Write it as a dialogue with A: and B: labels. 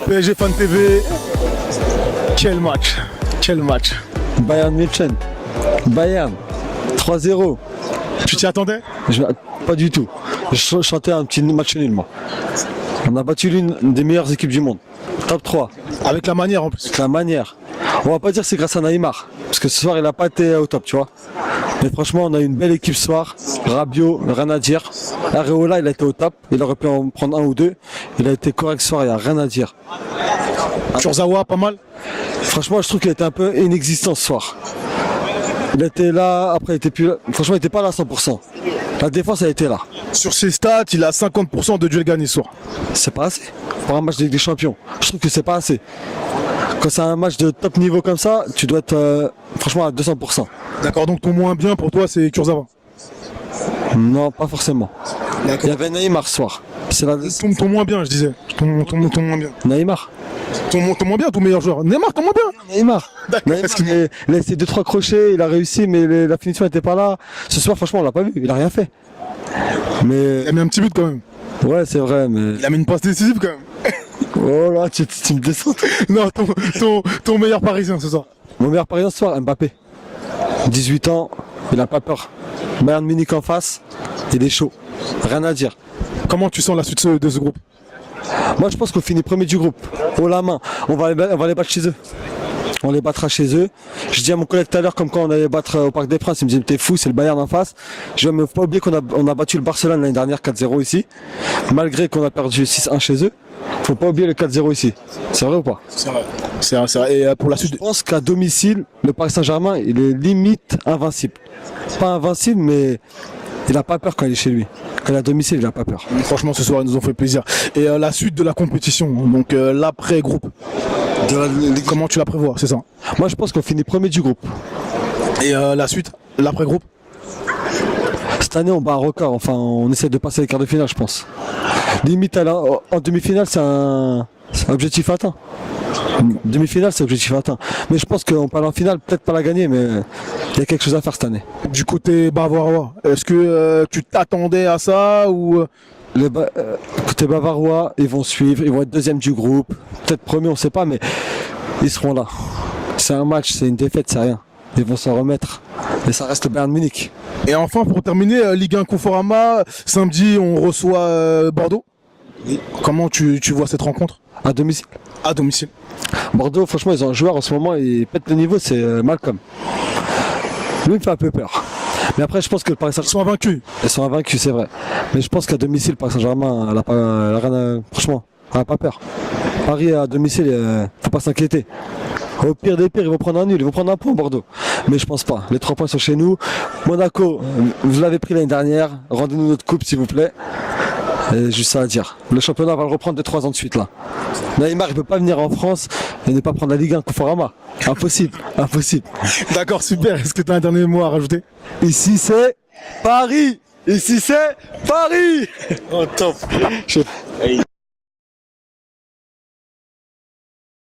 A: PSG Fan TV, quel match, quel match.
B: Bayern München. Bayern. 3-0.
A: Tu t'y attendais?
B: Pas du tout. Je chantais un petit match nul, moi. On a battu l'une des meilleures équipes du monde. Top 3.
A: Avec la manière en plus.
B: Avec la manière. On va pas dire que c'est grâce à Neymar. Parce que ce soir, il n'a pas été au top, tu vois. Mais franchement, on a eu une belle équipe ce soir. Rabiot, rien à dire. Areola, il a été au top. Il aurait pu en prendre un ou deux. Il a été correct ce soir, il n'y a rien à dire.
A: Kurzawa, pas mal.
B: Franchement, je trouve qu'il était un peu inexistant ce soir. Il était là, après il était plus là. Franchement, il n'était pas là à 100%. La défense a été là.
A: Sur ses stats, il a 50% de duels gagnés ce soir.
B: C'est pas assez. Pour un match de Ligue des Champions, je trouve que c'est pas assez. Quand c'est un match de top niveau comme ça, tu dois être franchement à 200%.
A: D'accord, donc ton moins bien pour toi, c'est Kurzawa.
B: Non, pas forcément. Il y
A: D'accord.
B: avait Neymar ce soir. C'est la...
A: Ton moins bien, je disais. Ton moins bien.
B: Neymar.
A: Ton moins bien, ton meilleur joueur. Neymar, ton moins bien.
B: Neymar.
A: D'accord,
B: Neymar,
A: excuse-moi.
B: il a essayé 2-3 crochets, il a réussi, mais la finition n'était pas là. Ce soir, franchement, on l'a pas vu, il a rien fait. Mais
A: Il a mis un petit but quand même.
B: ouais, c'est vrai, mais
A: Il a mis une passe décisive quand même.
B: oh là, tu me descends.
A: Non, ton meilleur parisien ce soir.
B: Mon meilleur parisien ce soir, Mbappé. 18 ans, il a pas peur. Bayern Munich en face, il est chaud. Rien à dire.
A: Comment tu sens la suite de ce groupe?
B: Moi, je pense qu'on finit premier du groupe. Haut la main. On va les battre chez eux. On les battra chez eux. Je dis à mon collègue tout à l'heure, comme quand on allait battre au Parc des Princes, il me disait t'es fou, c'est le Bayern en face. Je ne faut pas oublier qu'on a battu le Barcelone l'année dernière 4-0 ici, malgré qu'on a perdu 6-1 chez eux. Faut pas oublier le 4-0 ici. C'est vrai ou pas?
A: C'est vrai. C'est vrai. Et pour la suite,
B: Je pense qu'à domicile, le Paris Saint-Germain, il est limite invincible. Pas invincible, mais il n'a pas peur quand il est chez lui. Quand il est à domicile, il n'a pas peur.
A: franchement, ce soir, ils nous ont fait plaisir. Et la suite de la compétition, donc l'après-groupe, comment tu la prévois, c'est ça?
B: Moi, je pense qu'on finit premier du groupe.
A: Et la suite, l'après-groupe?
B: Cette année, on bat un record. Enfin, on essaie de passer les quarts de finale, je pense. Limite, en demi-finale, c'est un objectif atteint. Demi-finale, c'est objectif atteint. Mais je pense qu'on peut aller en finale, peut-être pas la gagner, mais il y a quelque chose à faire cette année.
A: Du côté bavarois, est-ce que tu t'attendais à ça ou
B: Côté bavarois, ils vont suivre, ils vont être deuxième du groupe. Peut-être premier, on sait pas, mais ils seront là. C'est un match, c'est une défaite, c'est rien. Ils vont s'en remettre. Et ça reste le Bayern Munich.
A: Et enfin, pour terminer, Ligue 1 Conforama, samedi, on reçoit Bordeaux.
B: Oui.
A: Comment tu vois cette rencontre?
B: À domicile.
A: À domicile.
B: Bordeaux, franchement, ils ont un joueur en ce moment, il pète le niveau, c'est Malcolm. Lui, il me fait un peu peur. Mais après, je pense que le Paris
A: Ils
B: Saint-Germain,
A: sont invaincus.
B: ils sont invaincus, c'est vrai. Mais je pense qu'à domicile, le Paris Saint-Germain, elle a rien franchement, elle n'a pas peur. Paris à domicile, faut pas s'inquiéter. Au pire des pires, ils vont prendre un nul, ils vont prendre un point Bordeaux. Mais je pense pas. Les 3 points sont chez nous. Monaco, vous l'avez pris l'année dernière. Rendez-nous notre coupe, s'il vous plaît. Et juste ça à dire. Le championnat va le reprendre 2-3 ans de suite là. Neymar, il peut pas venir en France et ne pas prendre la Ligue 1 Conforama. Impossible, impossible.
A: D'accord, super. Est-ce que tu as un dernier mot à rajouter?
B: Ici c'est Paris. Ici c'est Paris.
A: Oh, top.